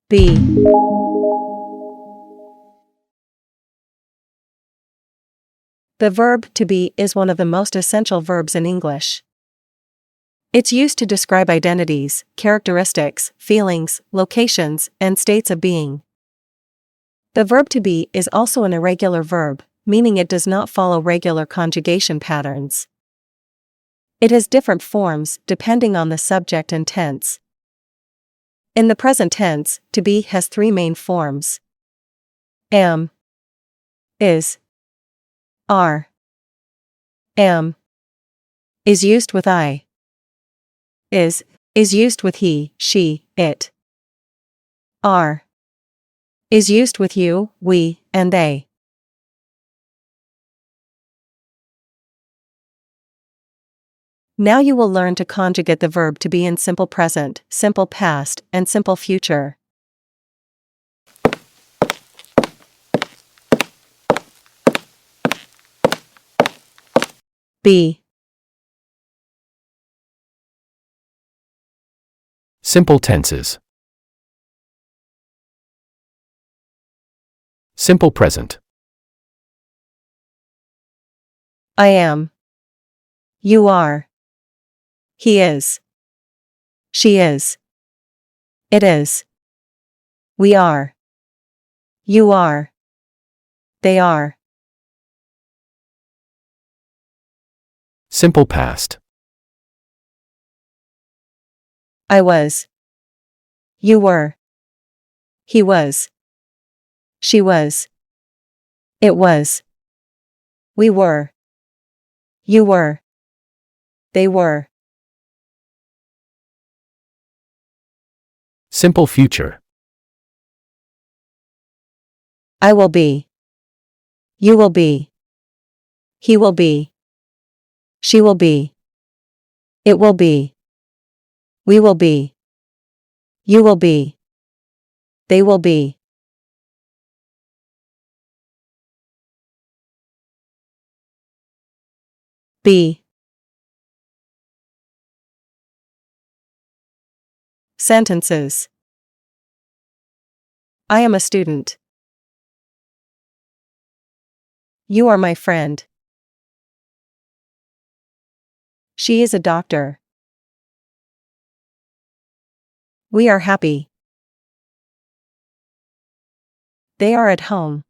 Be. The verb to be is one of the most essential verbs in English. It's used to describe identities, characteristics, feelings, locations, and states of being. The verb to be is also an irregular verb, meaning it does not follow regular conjugation patterns. It has different forms depending on the subject and tense. In the present tense, to be has three main forms: am, is, are. Am is used with I. Is used with he, she, it. Are is used with you, we, and they. Now you will learn to conjugate the verb to be in simple present, simple past, and simple future. Be. Simple tenses. Simple present. I am. You are. He is. She is. It is. We are. You are. They are. Simple past. I was. You were. He was. She was. It was. We were. You were. They were. Simple future. I will be. You will be. He will be. She will be. It will be. We will be. You will be. They will be. Be. Sentences. I am a student. You are my friend. She is a doctor. We are happy. They are at home.